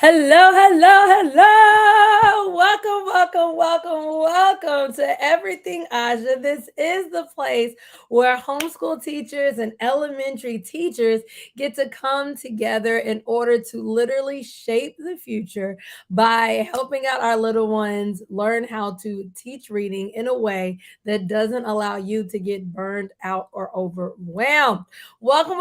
Hello, hello, hello. Welcome to Everything Aja. This is the place where homeschool teachers and elementary teachers get to come together in order to literally shape the future by helping out our little ones learn how to teach reading in a way that doesn't allow you to get burned out or overwhelmed. Welcome.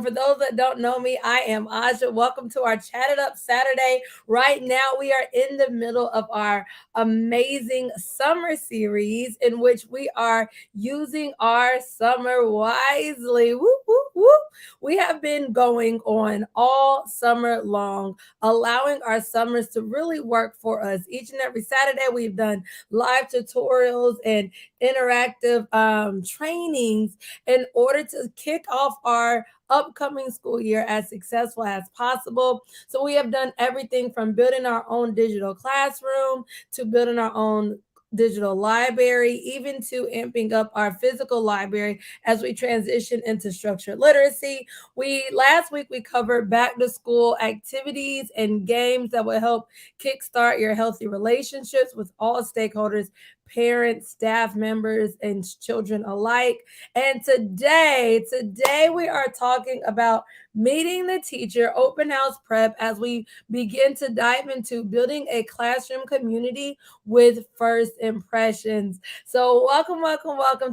For those that don't know me, I am Aja. Welcome to our Chatted Up Saturday. Right now, we are in the middle of our amazing summer series in which we are using our summer wisely. Whoop, whoop, whoop. We have been going on all summer long, allowing our summers to really work for us. Each and every Saturday, we've done live tutorials and interactive trainings in order to kick off our upcoming school year as successful as possible. So we have done everything from building our own digital classroom to building our own digital library, even to amping up our physical library as we transition into structured literacy. We last week we covered back to school activities and games that will help kickstart your healthy relationships with all stakeholders, parents, staff members, and children alike. And today we are talking about meeting the teacher, open house prep, as we begin to dive into building a classroom community with first impressions. So welcome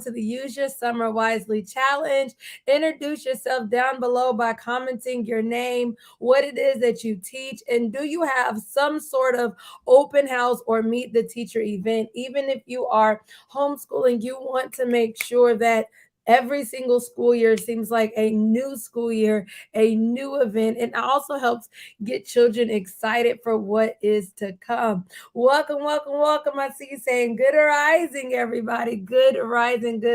to the Use Your Summer Wisely Challenge. Introduce yourself down below by commenting your name, what it is that you teach, and do you have some sort of open house or meet the teacher event? Even if you are homeschooling, you want to make sure that every single school year seems like a new school year, a new event, and also helps get children excited for what is to come. Welcome. I see you saying good rising, everybody. Good rising,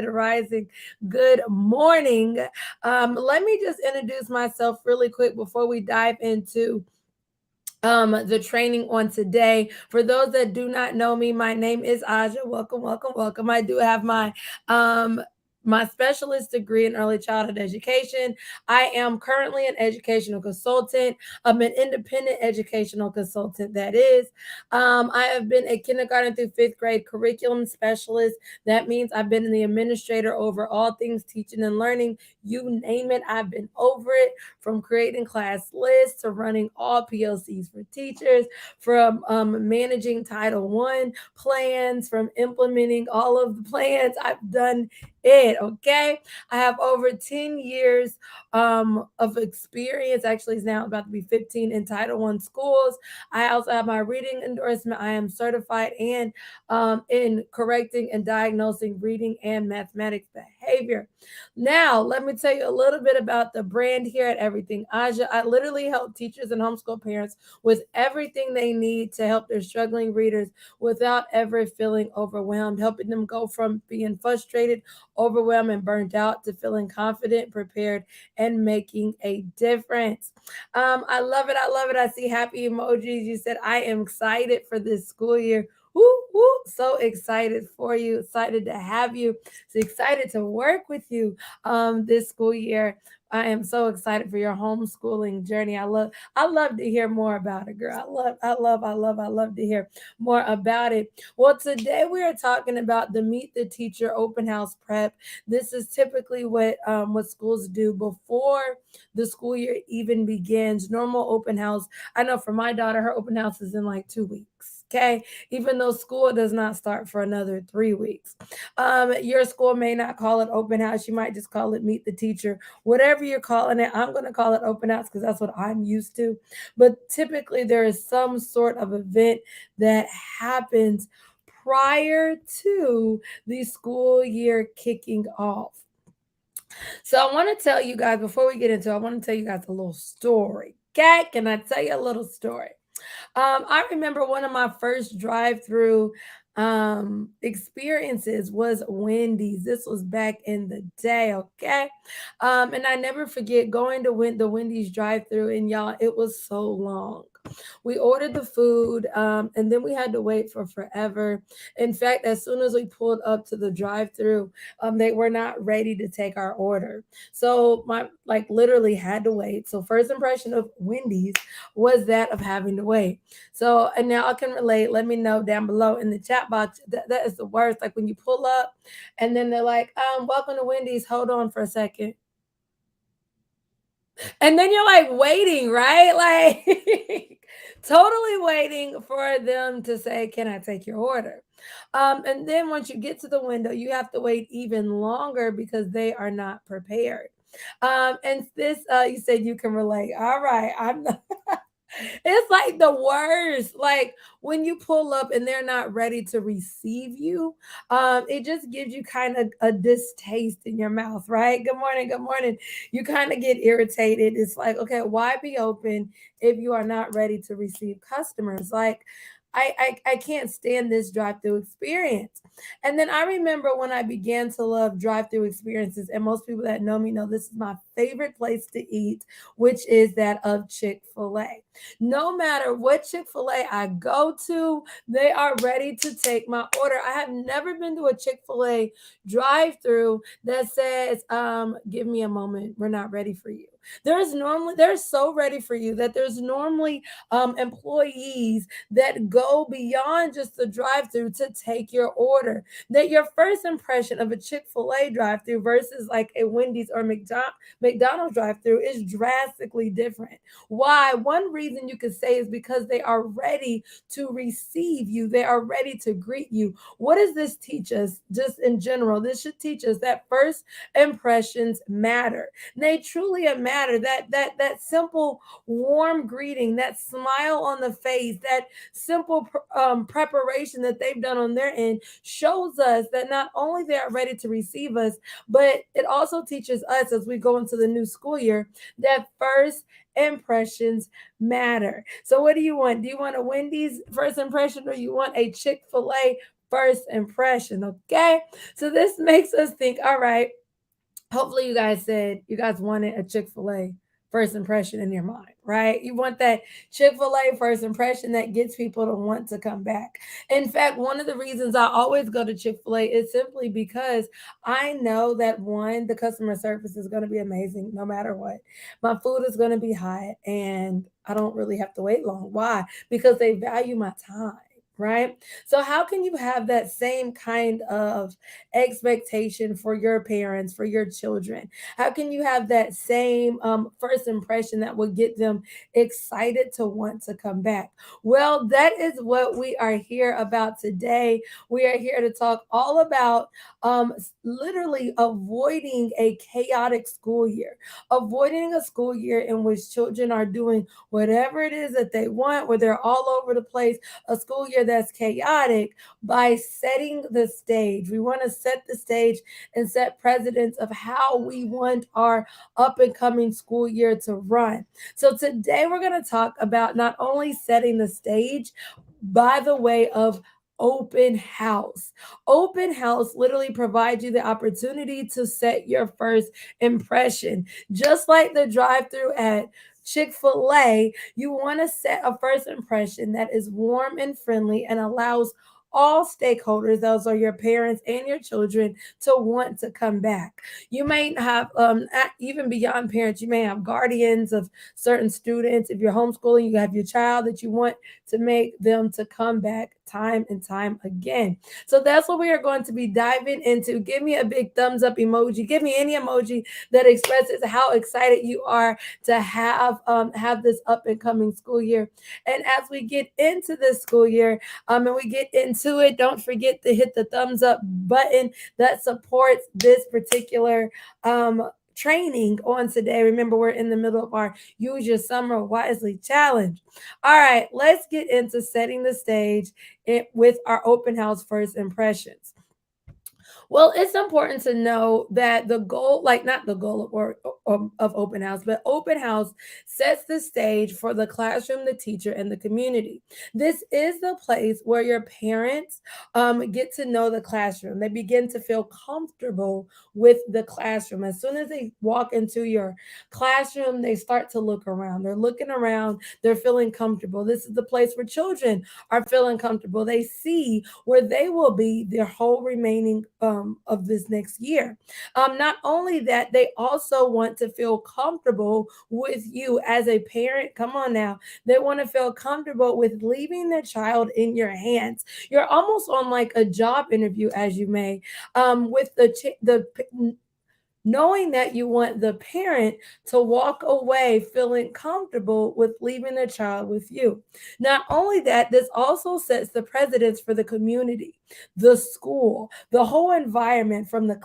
good morning. Let me just introduce myself really quick before we dive into the training on today. For those that do not know me, my name is Aja. Welcome. I do have my specialist degree in early childhood education. I am currently an educational consultant. I'm an independent educational consultant, that is. I have been a kindergarten through fifth grade curriculum specialist. That means I've been the administrator over all things teaching and learning. You name it, I've been over it, from creating class lists to running all PLCs for teachers, from managing Title One plans, from implementing all of the plans. I've done it. Okay, I have over 10 years of experience. Actually, it's now about to be 15 in Title One schools. I also have my reading endorsement. I am certified and in correcting and diagnosing reading and mathematics behavior. Now, let me tell you a little bit about the brand here at Everything Aja. I literally help teachers and homeschool parents with everything they need to help their struggling readers without ever feeling overwhelmed, helping them go from being frustrated, overwhelmed, and burnt out to feeling confident, prepared, and making a difference. I love it. I see happy emojis. You said, I am excited for this school year. Woo, woo. So excited for you, excited to have you, so excited to work with you this school year. I am so excited for your homeschooling journey. I love to hear more about it, girl. I love to hear more about it. Well, today we are talking about the Meet the Teacher open house prep. This is typically what schools do before the school year even begins. Normal open house. I know for my daughter, her open house is in like 2 weeks. Okay, even though school does not start for another 3 weeks. Your school may not call it open house. You might just call it Meet the Teacher. Whatever you're calling it, I'm going to call it open house because that's what I'm used to. But typically, there is some sort of event that happens prior to the school year kicking off. So I want to tell you guys, before we get into it, I want to tell you guys a little story. Okay, can I tell you a little story? I remember one of my first drive-through experiences was Wendy's. This was back in the day, okay? And I never forget going to the Wendy's drive-through, and y'all, it was so long. We ordered the food, and then we had to wait for forever. In fact, as soon as we pulled up to the drive-through, they were not ready to take our order. So my like literally had to wait. So first impression of Wendy's was that of having to wait. So and now I can relate. Let me know down below in the chat box. That is the worst. Like when you pull up and then they're like, welcome to Wendy's. Hold on for a second. And then you're like waiting, right? Like totally waiting for them to say, "Can I take your order?" And then once you get to the window, you have to wait even longer because they are not prepared. And this, you said you can relate. All right, I'm not. It's like the worst. Like when you pull up and they're not ready to receive you, it just gives you kind of a distaste in your mouth, right? Good morning, good morning. You kind of get irritated. It's like, okay, why be open if you are not ready to receive customers? Like, I can't stand this drive-through experience. And then I remember when I began to love drive-through experiences, and most people that know me know this is my favorite place to eat, which is that of Chick-fil-A. No matter what Chick-fil-A I go to, they are ready to take my order. I have never been to a Chick-fil-A drive-through that says, give me a moment, we're not ready for you. They're so ready for you that there's normally employees that go beyond just the drive-through to take your order. That your first impression of a Chick-fil-A drive-through versus like a Wendy's or McDonald's drive-through is drastically different. Why? One reason you could say is because they are ready to receive you. They are ready to greet you. What does this teach us? Just in general, this should teach us that first impressions matter. They truly matter. That simple warm greeting, that smile on the face, that simple preparation that they've done on their end shows us that not only they are ready to receive us, but it also teaches us as we go into the new school year that first impressions matter. So, what do you want? Do you want a Wendy's first impression or you want a Chick-fil-A first impression? Okay. So, this makes us think, all right, hopefully you guys said you guys wanted a Chick-fil-A first impression in your mind, right? You want that Chick-fil-A first impression that gets people to want to come back. In fact, one of the reasons I always go to Chick-fil-A is simply because I know that one, the customer service is going to be amazing no matter what. My food is going to be hot and I don't really have to wait long. Why? Because they value my time. Right. So, how can you have that same kind of expectation for your parents, for your children? How can you have that same first impression that will get them excited to want to come back? Well, that is what we are here about today. We are here to talk all about literally avoiding a chaotic school year, avoiding a school year in which children are doing whatever it is that they want, where they're all over the place, a school year that's chaotic by setting the stage. We want to set the stage and set precedents of how we want our up and coming school year to run. So today we're going to talk about not only setting the stage by the way of open house. Open house literally provides you the opportunity to set your first impression. Just like the drive-through at Chick-fil-A, you want to set a first impression that is warm and friendly and allows all stakeholders, those are your parents and your children, to want to come back. You may have, even beyond parents, you may have guardians of certain students. If you're homeschooling, you have your child that you want to make them to come back time and time again. So that's what we are going to be diving into. Give me a big thumbs up emoji. Give me any emoji that expresses how excited you are to have this up and coming school year. And as we get into this school year, and we get into it, don't forget to hit the thumbs up button that supports this particular training on today. Remember, we're in the middle of our Use Your Summer Wisely challenge. All right, let's get into setting the stage with our open house first impressions. Well, it's important to know that the goal, like not the goal of open house, but open house sets the stage for the classroom, the teacher, and the community. This is the place where your parents get to know the classroom. They begin to feel comfortable with the classroom. As soon as they walk into your classroom, they start to look around. They're looking around, they're feeling comfortable. This is the place where children are feeling comfortable. They see where they will be their whole remaining of this next year. Not only that, they also want to feel comfortable with you as a parent. Come on now. They want to feel comfortable with leaving their child in your hands. You're almost on like a job interview, as you may, with knowing that you want the parent to walk away feeling comfortable with leaving their child with you. Not only that, this also sets the precedence for the community, the school, the whole environment from the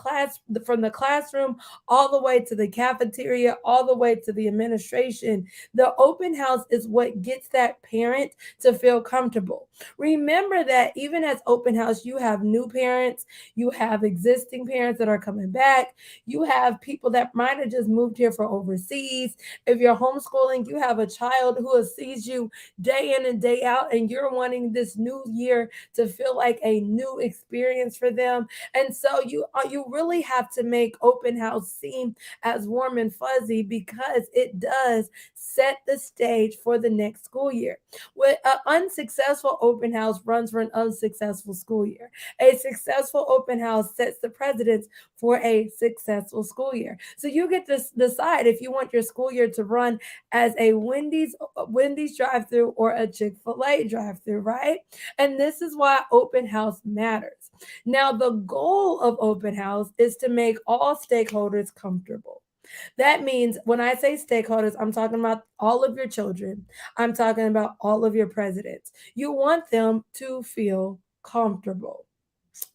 classroom all the way to the cafeteria, all the way to the administration. The open house is what gets that parent to feel comfortable. Remember that even as open house, you have new parents, you have existing parents that are coming back, you have people that might have just moved here for overseas. If you're homeschooling, you have a child who sees you day in and day out, and you're wanting this new year to feel like a new experience for them. And so you really have to make open house seem as warm and fuzzy because it does set the stage for the next school year. With an unsuccessful open house runs for an unsuccessful school year. A successful open house sets the precedence for a successful school year. So you get to decide if you want your school year to run as a Wendy's drive-through or a Chick-fil-A drive-through, right? And this is why open house matters. Now, the goal of open house is to make all stakeholders comfortable. That means when I say stakeholders, I'm talking about all of your children. I'm talking about all of your presidents. You want them to feel comfortable.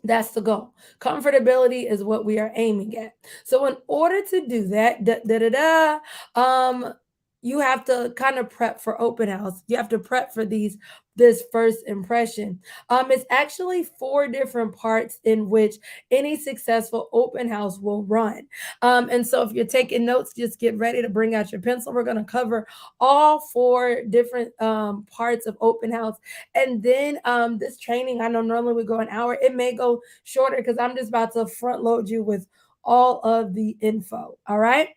That's the goal. Comfortability is what we are aiming at. So in order to do that, you have to kind of prep for open house. You have to prep for this first impression. It's actually four different parts in which any successful open house will run. And so if you're taking notes, just get ready to bring out your pencil. We're going to cover all four different parts of open house. And then this training, I know normally we go an hour. It may go shorter because I'm just about to front load you with all of the info. All right.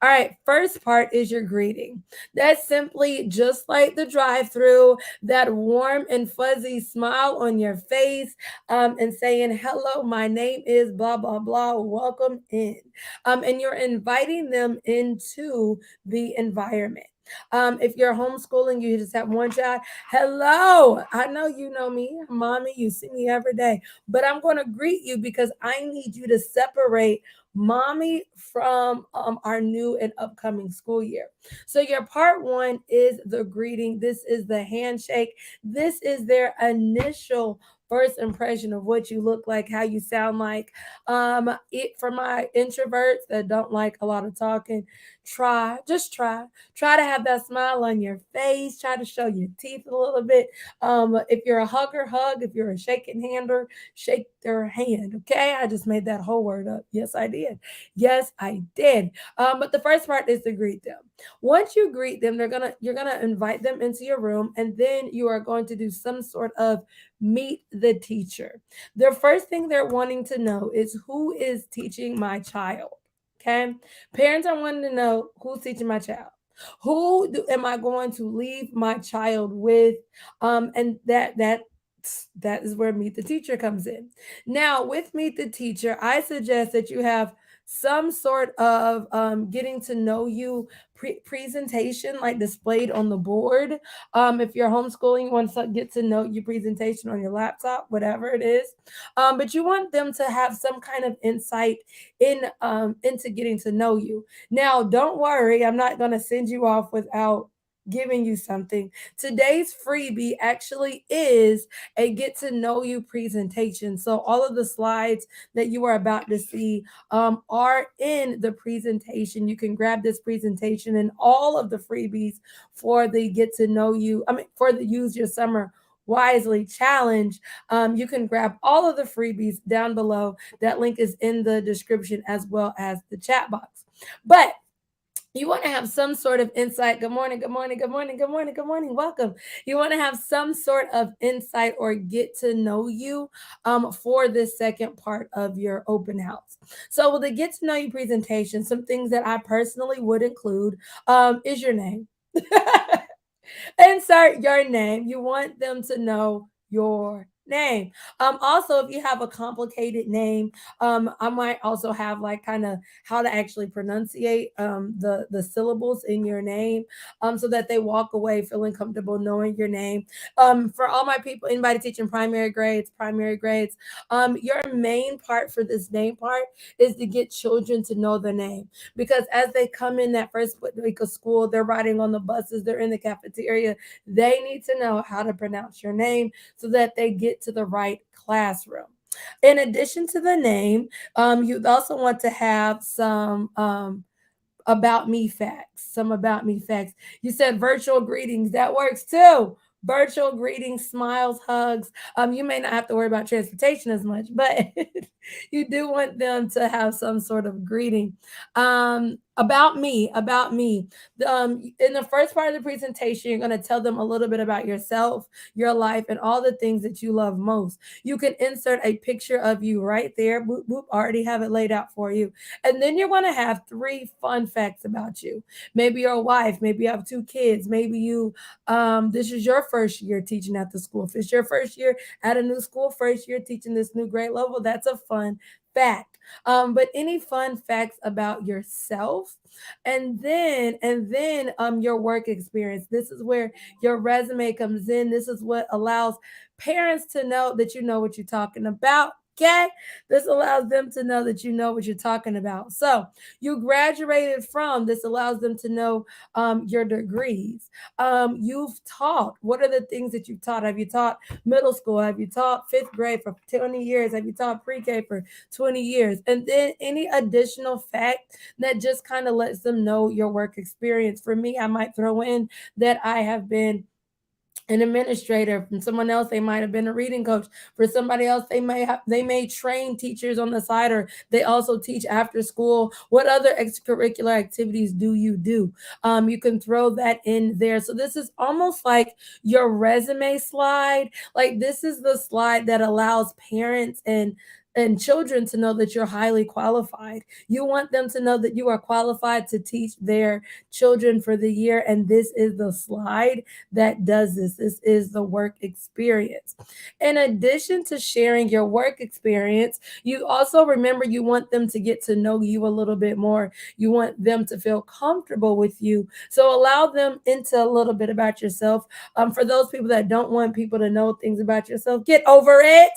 All right. First part is your greeting. That's simply just like the drive through, that warm and fuzzy smile on your face, and saying, hello, my name is blah, blah, blah. Welcome in. And you're inviting them into the environment. If you're homeschooling, you just have one child. Hello, I know you know me, mommy. You see me every day, but I'm going to greet you because I need you to separate mommy from our new and upcoming school year. So your part one is the greeting. This is the handshake. This is their initial first impression of what you look like, how you sound like. It for my introverts that don't like a lot of talking, just try to have that smile on your face. Try to show your teeth a little bit. If you're a hugger, hug. If you're a shaking hander, shake their hand. Okay, I just made that whole word up. Yes, I did. Yes, I did. But the first part is to greet them. Once you greet them, you're gonna invite them into your room, and then you are going to do some sort of meet the teacher. The first thing they're wanting to know is who is teaching my child. Okay, parents are wanting to know who's teaching my child. Am I going to leave my child with? And that is where meet the teacher comes in. Now, with meet the teacher, I suggest that you have some sort of getting to know you presentation like displayed on the board. If you're homeschooling, you want to get to know your presentation on your laptop, whatever it is. But you want them to have some kind of insight into getting to know you. Now, don't worry, I'm not going to send you off without giving you something. Today's freebie actually is a get to know you presentation. So all of the slides that you are about to see are in the presentation. You can grab this presentation and all of the freebies for the get to know you. For the use your summer Wisely Challenge, you can grab all of the freebies down below. That link is in the description as well as the chat box. But you want to have some sort of insight. Good morning, good morning, good morning, good morning, good morning. Welcome. You want to have some sort of insight or get to know you for this second part of your open house. So, with the get to know you presentation, some things that I personally would include is your name. Insert your name. You want them to know your name. Also, if you have a complicated name, I might also have like kind of how to actually pronunciate the syllables in your name, so that they walk away feeling comfortable knowing your name. For all my people, anybody teaching primary grades, your main part for this name part is to get children to know their name, because as they come in that first week of school, they're riding on the buses, they're in the cafeteria, they need to know how to pronounce your name so that they get to the right classroom. In addition to the name, you also want to have some about me facts. Some about me facts. You said virtual greetings. That works too. Virtual greetings, smiles, hugs. You may not have to worry about transportation as much, but you do want them to have some sort of greeting. About me, about me. In the first part of the presentation, you're going to tell them a little bit about yourself, your life, and all the things that you love most. You can insert a picture of you right there. Boop, boop, already have it laid out for you. And then you're going to have 3 fun facts about you. Maybe you're a wife, maybe you have 2 kids, maybe you this is your first year teaching at the school. If it's your first year at a new school, first year teaching this new grade level, that's a fun fact. But any fun facts about yourself, and then your work experience. This is where your resume comes in. This is what allows parents to know that you know what you're talking about. Okay, this allows them to know that you know what you're talking about. So you graduated from. This allows them to know your degrees. You've taught. What are the things that you've taught? Have you taught middle school? Have you taught fifth grade for 20 years? Have you taught pre-K for 20 years? And then any additional fact that just kind of lets them know your work experience. For me, I might throw in that I have been an administrator. From someone else, they might have been a reading coach. For somebody else, they may train teachers on the side, or they also teach after school. What other extracurricular activities do you do? You can throw that in there. So this is almost like your resume slide. Like, this is the slide that allows parents and children to know that you're highly qualified. You want them to know that you are qualified to teach their children for the year, and this is the slide that does this. This is the work experience. In addition to sharing your work experience, you also, remember, you want them to get to know you a little bit more. You want them to feel comfortable with you. So allow them into a little bit about yourself. For those people that don't want people to know things about yourself, get over it.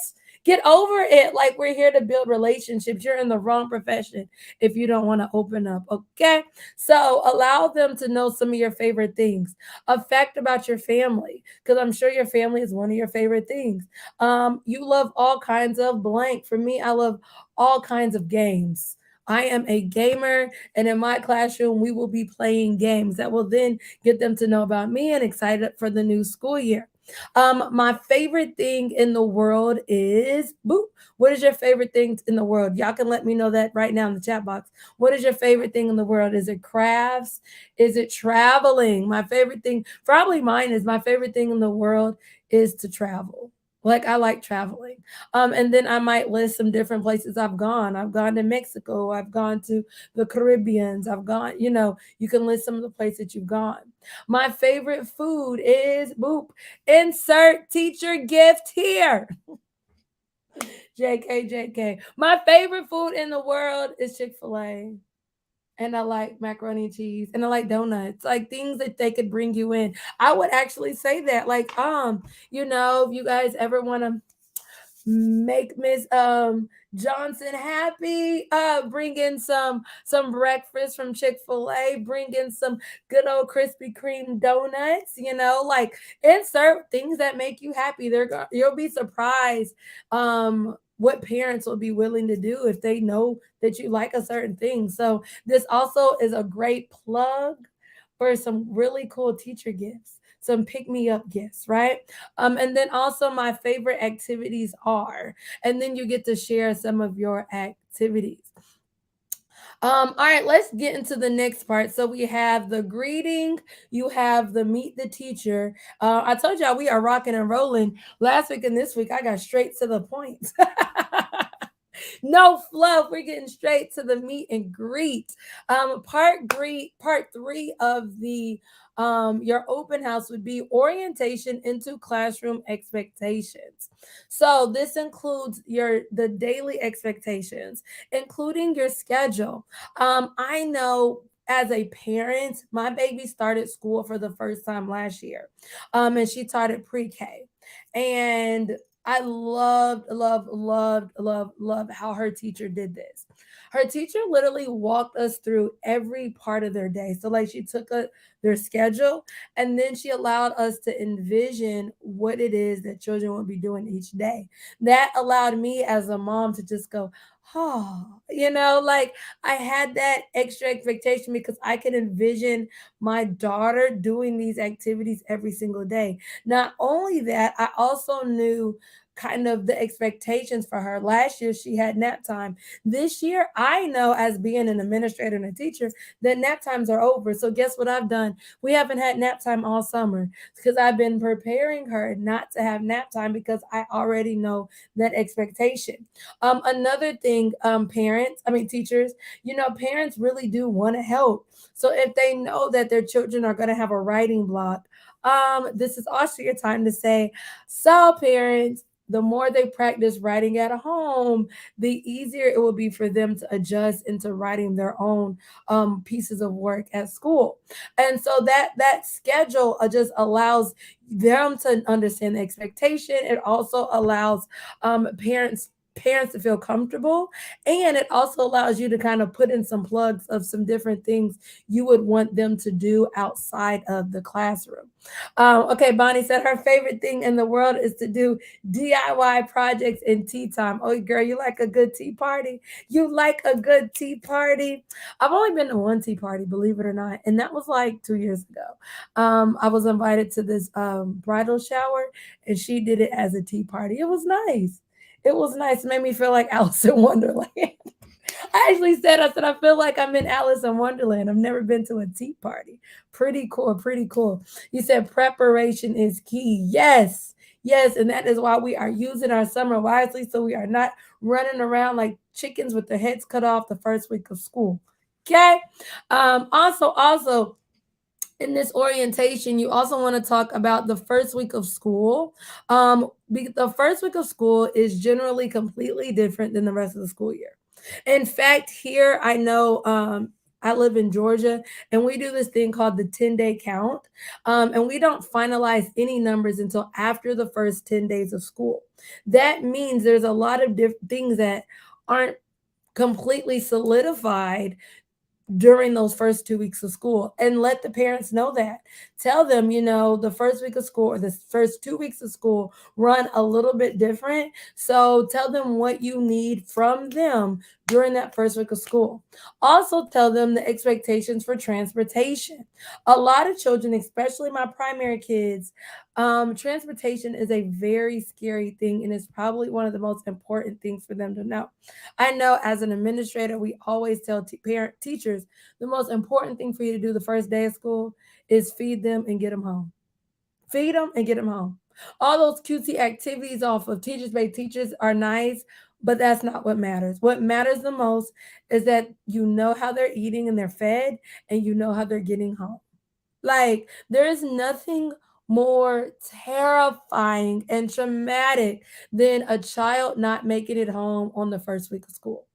Get over it. Like, we're here to build relationships. You're in the wrong profession if you don't want to open up. Okay. So allow them to know some of your favorite things. A fact about your family, because I'm sure your family is one of your favorite things. You love all kinds of blank. For me, I love all kinds of games. I am a gamer, and in my classroom, we will be playing games that will then get them to know about me and excited for the new school year. My favorite thing in the world is boo. What is your favorite thing in the world? Y'all can let me know that right now in the chat box. What is your favorite thing in the world? Is it crafts? Is it traveling? My favorite thing, probably mine is my favorite thing in the world is to travel. Like, I like traveling. And then I might list some different places I've gone. I've gone to Mexico. I've gone to the Caribbeans. I've gone, you can list some of the places you've gone. My favorite food is boop. Insert teacher gift here. JK, JK. My favorite food in the world is Chick-fil-A. And I like macaroni and cheese, and I like donuts, like things that they could bring you in. I would actually say that, like, if you guys ever want to make Miss Johnson happy, bring in some breakfast from Chick-fil-A, bring in some good old Krispy Kreme donuts, like, insert things that make you happy. You'll be surprised what parents will be willing to do if they know that you like a certain thing. So this also is a great plug for some really cool teacher gifts. some pick me up gifts, right? And then also my favorite activities are, and then you get to share some of your activities. All right, let's get into the next part. So we have the greeting, you have the meet the teacher. I told y'all we are rocking and rolling. Last week and this week, I got straight to the point. No fluff. We're getting straight to the meet and greet. Part three of the your open house would be orientation into classroom expectations. So this includes the daily expectations, including your schedule. I know as a parent, my baby started school for the first time last year. And she started pre-K. And I loved how her teacher did this. Her teacher literally walked us through every part of their day. So, like, she took their schedule and then she allowed us to envision what it is that children would be doing each day. That allowed me as a mom to just go, oh, like I had that extra expectation because I can envision my daughter doing these activities every single day. Not only that, I also knew kind of the expectations for her. Last year, she had nap time. This year, I know as being an administrator and a teacher that nap times are over. So, guess what I've done? We haven't had nap time all summer because I've been preparing her not to have nap time because I already know that expectation. Another thing, teachers, parents really do want to help. So, if they know that their children are going to have a writing block, this is also your time to say, so parents, the more they practice writing at home, the easier it will be for them to adjust into writing their own pieces of work at school. And so that schedule just allows them to understand the expectation. It also allows parents to feel comfortable, and it also allows you to kind of put in some plugs of some different things you would want them to do outside of the classroom. Okay, Bonnie said her favorite thing in the world is to do DIY projects in tea time. Oh, girl, you like a good tea party? You like a good tea party? I've only been to one tea party, believe it or not, and that was like 2 years ago. I was invited to this bridal shower, and she did it as a tea party. It was nice. It was nice. It made me feel like Alice in Wonderland. I feel like I'm in Alice in Wonderland. I've never been to a tea party. Pretty cool, pretty cool. You said preparation is key. Yes, yes. And that is why we are using our summer wisely so we are not running around like chickens with their heads cut off the first week of school. Okay. Also, in this orientation, you also want to talk about the first week of school. The first week of school is generally completely different than the rest of the school year. In fact, here I know I live in Georgia and we do this thing called the 10-day count. And we don't finalize any numbers until after the first 10 days of school. That means there's a lot of different things that aren't completely solidified during those first 2 weeks of school, and let the parents know that. Tell them, the first week of school or the first 2 weeks of school run a little bit different. So tell them what you need from them during that first week of school. Also, tell them the expectations for transportation. A lot of children, especially my primary kids, transportation is a very scary thing, and it's probably one of the most important things for them to know. I know as an administrator, we always tell parent teachers the most important thing for you to do the first day of school is feed them and get them home. Feed them and get them home. All those cutesy activities off of Teachers Pay Teachers are nice, but that's not what matters. What matters the most is that you know how they're eating and they're fed, and you know how they're getting home. Like, there is nothing more terrifying and traumatic than a child not making it home on the first week of school.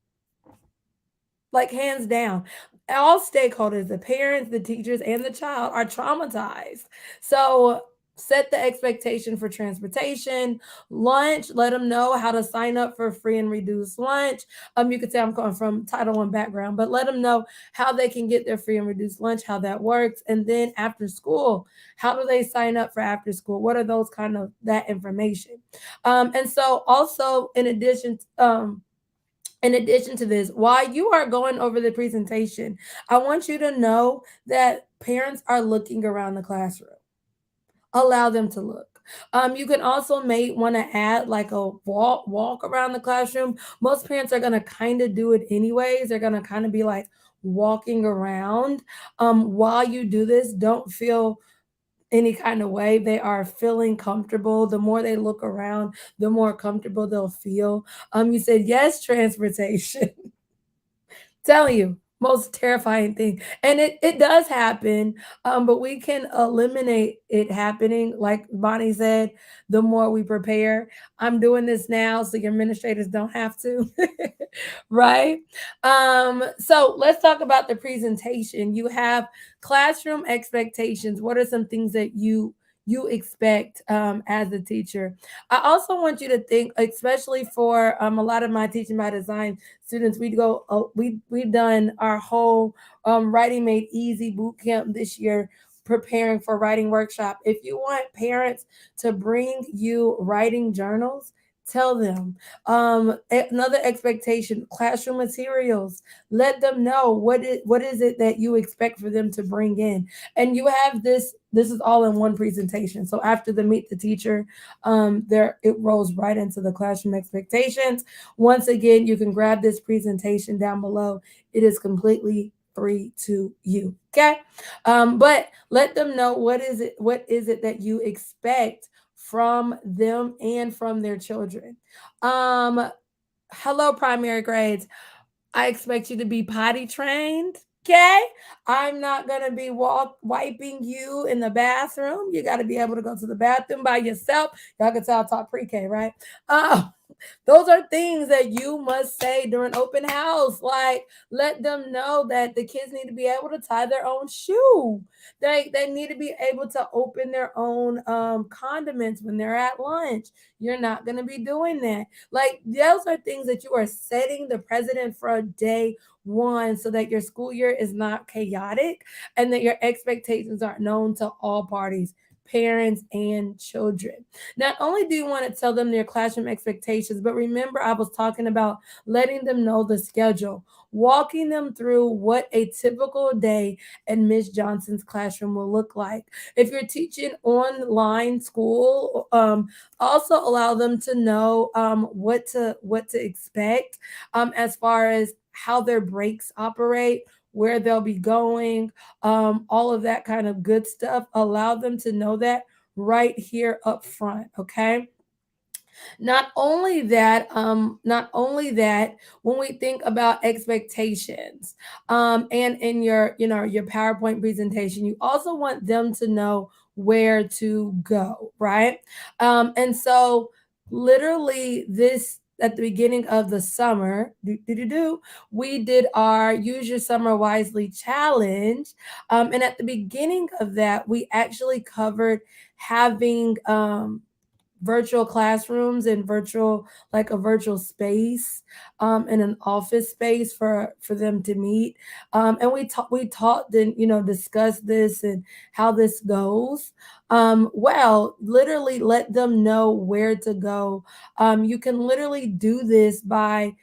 Like, hands down. All stakeholders, the parents, the teachers, and the child are traumatized. So, set the expectation for transportation, lunch, let them know how to sign up for free and reduced lunch. You could say I'm coming from Title One background, but let them know how they can get their free and reduced lunch, how that works. And then after school, how do they sign up for after school? What are those kind of that information? And so also in addition to this, while you are going over the presentation, I want you to know that parents are looking around the classroom. Allow them to look. You can also may want to add like a walk around the classroom. Most parents are gonna kind of do it anyways. They're gonna kind of be like walking around. While you do this, don't feel any kind of way. They are feeling comfortable. The more they look around, the more comfortable they'll feel. You said yes, transportation. Telling you, most terrifying thing. And it does happen, but we can eliminate it happening. Like Bonnie said, the more we prepare. I'm doing this now so your administrators don't have to. Right? So let's talk about the presentation. You have classroom expectations. What are some things that you expect as a teacher? I also want you to think, especially for a lot of my teaching by design students, we've done our whole writing made easy boot camp this year, preparing for writing workshop. If you want parents to bring you writing journals, tell them. Another expectation: classroom materials. Let them know what is it that you expect for them to bring in. And you have this is all in one presentation. So after the meet the teacher, there it rolls right into the classroom expectations. Once again, you can grab this presentation down below. It is completely free to you. Okay. But let them know what is it that you expect from them and from their children. Um, Hello, primary grades. I expect you to be potty trained. Okay. I'm not going to be wiping you in the bathroom. You got to be able to go to the bathroom by yourself. Y'all can tell I taught pre-K, right? Uh, those are things that you must say during open house. Like, let them know that the kids need to be able to tie their own shoe. They need to be able to open their own condiments when they're at lunch. You're not going to be doing that. Like, those are things that you are setting the president for day one, so that your school year is not chaotic and that your expectations are known to all parties, parents and children. Not only do you want to tell them their classroom expectations, but remember, I was talking about letting them know the schedule, walking them through what a typical day in Miss Johnson's classroom will look like. If you're teaching online school, also allow them to know what to expect, as far as how their breaks operate, where they'll be going, all of that kind of good stuff. Allow them to know that right here up front. Okay. Not only that, when we think about expectations, and in your PowerPoint presentation, you also want them to know where to go, right? And so literally this at the beginning of the summer, we did our Use Your Summer Wisely challenge. And at the beginning of that, we actually covered having virtual classrooms and like a virtual space, in an office space for them to meet, and we taught then discussed this and how this goes. Well, literally let them know where to go. You can literally do this by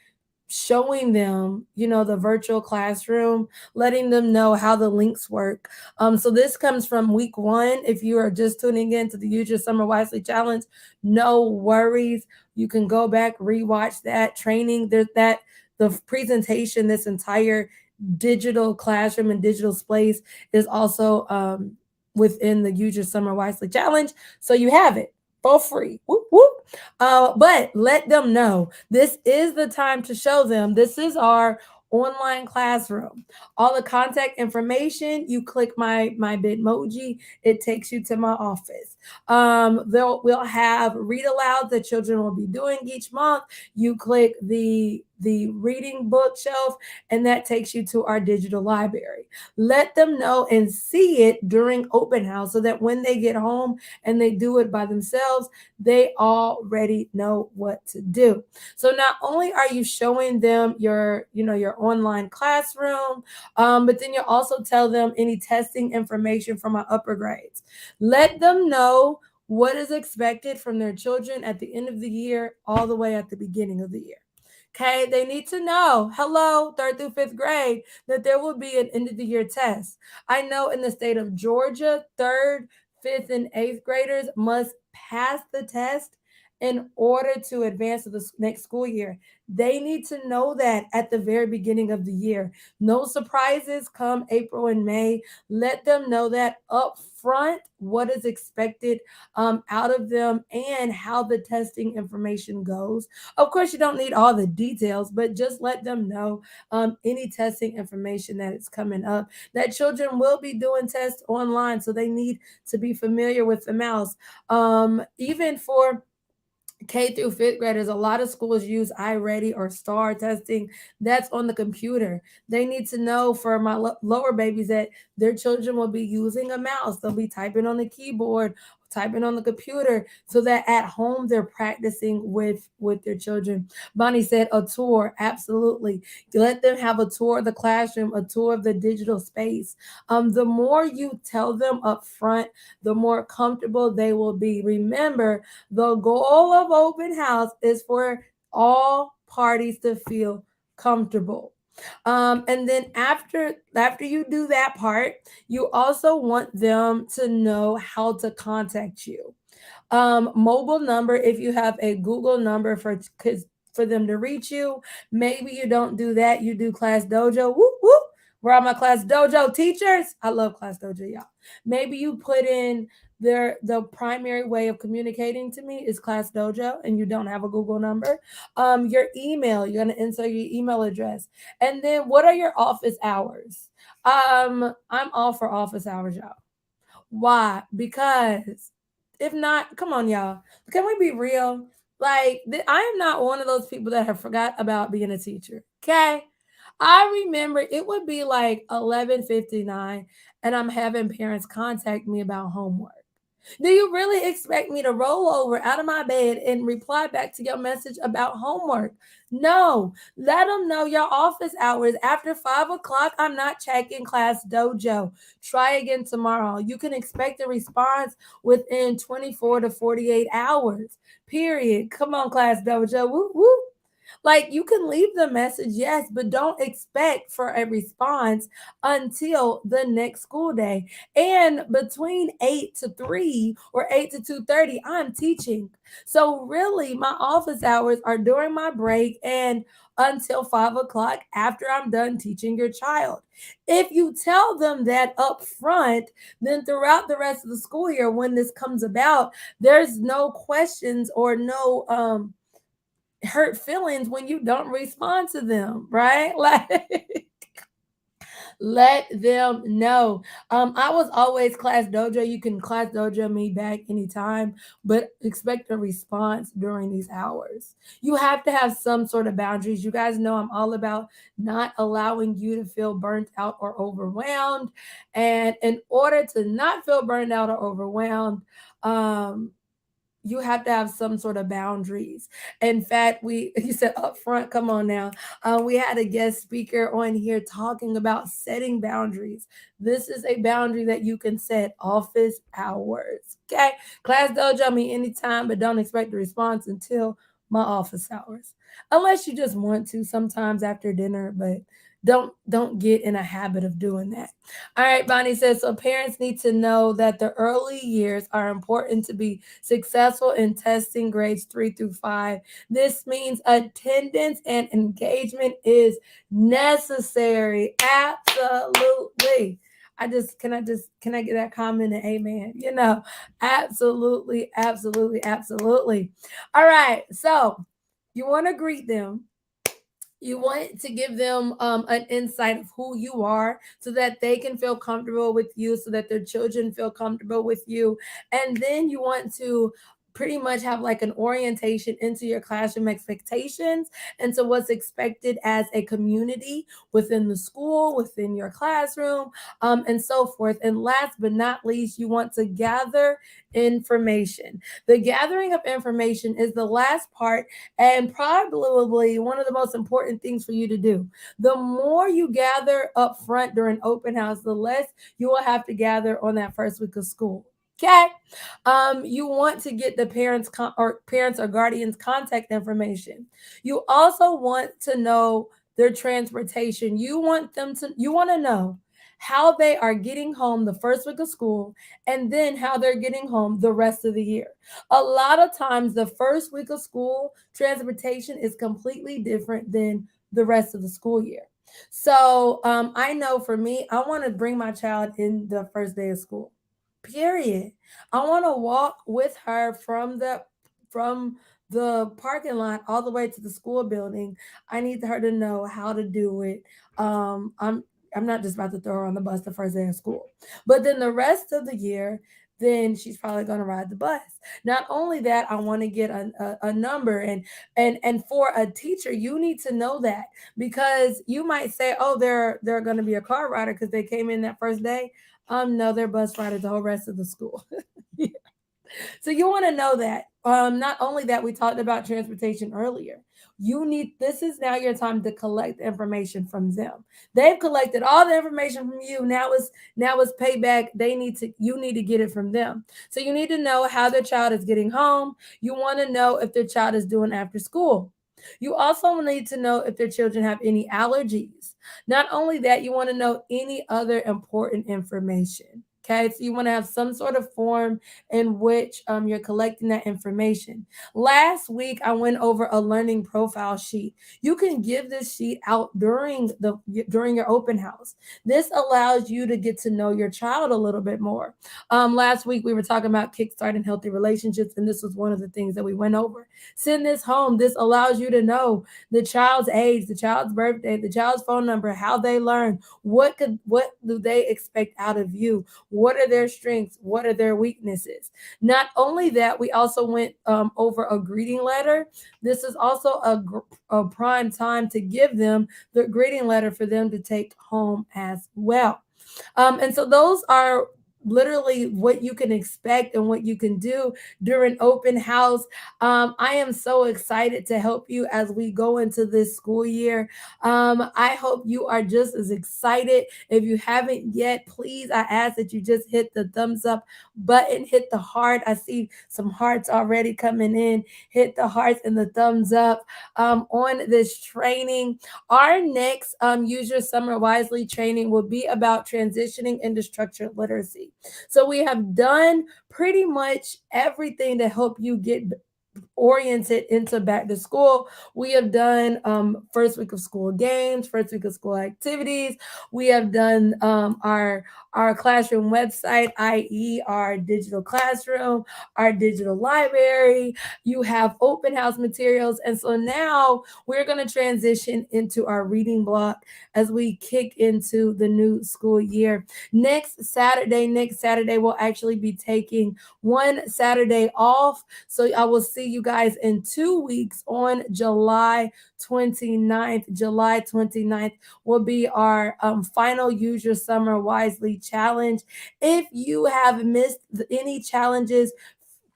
showing them, the virtual classroom, letting them know how the links work. So this comes from week one. If you are just tuning in to the Use Your Summer Wisely Challenge, no worries. You can go back, rewatch that training. There's that the presentation, this entire digital classroom and digital space is also within the Use Your Summer Wisely Challenge. So you have it for free. Whoop, whoop. But let them know this is the time to show them. This is our online classroom. All the contact information, you click my Bitmoji, it takes you to my office. We'll have read aloud that children will be doing each month. You click the reading bookshelf, and that takes you to our digital library. Let them know and see it during open house, so that when they get home and they do it by themselves, they already know what to do. So not only are you showing them your online classroom, but then you also tell them any testing information from our upper grades. Let them know what is expected from their children at the end of the year, all the way at the beginning of the year. Okay, they need to know, hello, third through fifth grade, that there will be an end of the year test. I know in the state of Georgia, third, fifth, and eighth graders must pass the test in order to advance to the next school year. They need to know that at the very beginning of the year. No surprises come April and May. Let them know that up front what is expected out of them and how the testing information goes. Of course, you don't need all the details, but just let them know any testing information that is coming up. That children will be doing tests online, so they need to be familiar with the mouse. Even for K through fifth graders, a lot of schools use iReady or STAR testing. That's on the computer. They need to know for my lower babies that their children will be using a mouse. They'll be typing on the keyboard, typing on the computer, so that at home they're practicing with their children. Bonnie said a tour, absolutely. Let them have a tour of the classroom, a tour of the digital space. The more you tell them up front, the more comfortable they will be. Remember, the goal of open house is for all parties to feel comfortable. And then after you do that part, you also want them to know how to contact you. Mobile number, if you have a Google number for kids for them to reach you. Maybe you don't do that. You do Class Dojo. Whoop whoop. Where are my Class Dojo teachers? I love Class Dojo, y'all. Maybe you put in the primary way of communicating to me is Class Dojo, and you don't have a Google number. Your email, you're gonna insert your email address, and then what are your office hours? I'm all for office hours, y'all. Why? Because if not, come on, y'all. Can we be real? Like, I am not one of those people that have forgot about being a teacher. Okay. I remember it would be like 11:59 and I'm having parents contact me about homework. Do you really expect me to roll over out of my bed and reply back to your message about homework? No, let them know your office hours. After 5 o'clock, I'm not checking Class Dojo. Try again tomorrow. You can expect a response within 24 to 48 hours. Period. Come on, Class Dojo. Woo woo. Like you can leave the message, yes, but don't expect for a response until the next school day. And between 8 to 3 or 8 to 2:30, I'm teaching. So really my office hours are during my break and until 5 o'clock after I'm done teaching your child. If you tell them that up front, then throughout the rest of the school year, when this comes about, there's no questions or no hurt feelings when you don't respond to them, right? Like let them know. I was always Class Dojo. You can Class Dojo me back anytime, but expect a response during these hours. You have to have some sort of boundaries. You guys know I'm all about not allowing you to feel burnt out or overwhelmed. And in order to not feel burned out or overwhelmed, um, you have to have some sort of boundaries. In fact, we you said up front, come on now. We had a guest speaker on here talking about setting boundaries. This is a boundary that you can set office hours. Okay. Class dojo me anytime, but don't expect a response until my office hours. Unless you just want to sometimes after dinner, but don't get in a habit of doing that. All right, Bonnie says so parents need to know that the early years are important to be successful in testing grades 3 through 5. This means attendance and engagement is necessary. Absolutely. Can I get that comment and amen? Absolutely, absolutely, absolutely. All right. So you want to greet them, you want to give them an insight of who you are so that they can feel comfortable with you, so that their children feel comfortable with you. And then you want to pretty much have like an orientation into your classroom expectations and to what's expected as a community within the school, within your classroom, and so forth. And last but not least, you want to gather information. The gathering of information is the last part and probably one of the most important things for you to do. The more you gather up front during open house, the less you will have to gather on that first week of school. Okay. You want to get the parents or guardians contact information. You also want to know their transportation. You want to know how they are getting home the first week of school, and then how they're getting home the rest of the year. A lot of times, the first week of school transportation is completely different than the rest of the school year. So I know for me, I want to bring my child in the first day of school. Period. I want to walk with her from the parking lot all the way to the school building. I need her to know how to do it. I'm not just about to throw her on the bus the first day of school, but then the rest of the year, then she's probably going to ride the bus. Not only that, I want to get a number, and for a teacher, you need to know that, because you might say, oh, they're going to be a car rider because they came in that first day. No, they're bus riders the whole rest of the school. So you want to know that. Not only that, we talked about transportation earlier. You need This is now your time to collect information from them. They've collected all the information from you. Now it's payback. You need to get it from them. So you need to know how their child is getting home. You want to know if their child is doing after school. You also need to know if their children have any allergies. Not only that, you want to know any other important information. Okay, so you want to have some sort of form in which you're collecting that information. Last week, I went over a learning profile sheet. You can give this sheet out during your open house. This allows you to get to know your child a little bit more. Last week, we were talking about kickstarting healthy relationships, and this was one of the things that we went over. Send this home. This allows you to know the child's age, the child's birthday, the child's phone number, how they learn, what do they expect out of you, what are their strengths, what are their weaknesses. Not only that, we also went over a greeting letter. This is also a prime time to give them the greeting letter for them to take home as well. And so those are literally what you can expect and what you can do during open house. I am so excited to help you as we go into this school year. I hope you are just as excited. If you haven't yet, please, I ask that you just hit the thumbs up button, hit the heart. I see some hearts already coming in. Hit the hearts and the thumbs up on this training. Our next Use Your Summer Wisely training will be about transitioning into structured literacy. So we have done pretty much everything to help you get oriented into back to school. We have done first week of school games, first week of school activities. We have done our classroom website, i.e., our digital classroom, our digital library. You have open house materials, and so now we're going to transition into our reading block as we kick into the new school year. Next Saturday, we'll actually be taking one Saturday off. So I will see you guys in 2 weeks on July 29th. July 29th will be our final Use Your Summer Wisely challenge. If you have missed any challenges,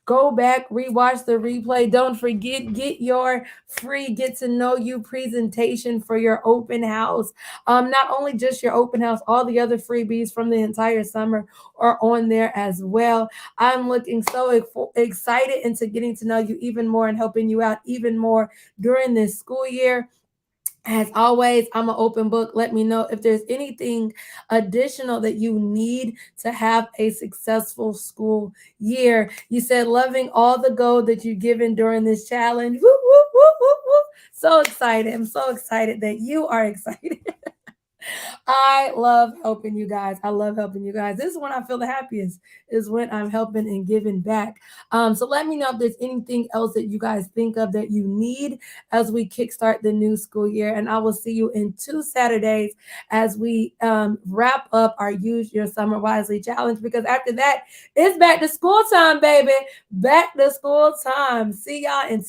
go back, rewatch the replay. Don't forget, get your free Get to Know You presentation for your open house. Not only just your open house, all the other freebies from the entire summer are on there as well. I'm looking so excited into getting to know you even more and helping you out even more during this school year. As always, I'm an open book. Let me know if there's anything additional that you need to have a successful school year. You said loving all the gold that you've given during this challenge. Woo, woo, woo, woo, woo. So excited. I'm so excited that you are excited. I love helping you guys. I love helping you guys. This is when I feel the happiest, is when I'm helping and giving back. So let me know if there's anything else that you guys think of that you need as we kickstart the new school year. And I will see you in 2 Saturdays as we wrap up our Use Your Summer Wisely challenge, because after that, it's back to school time, baby. Back to school time. See y'all in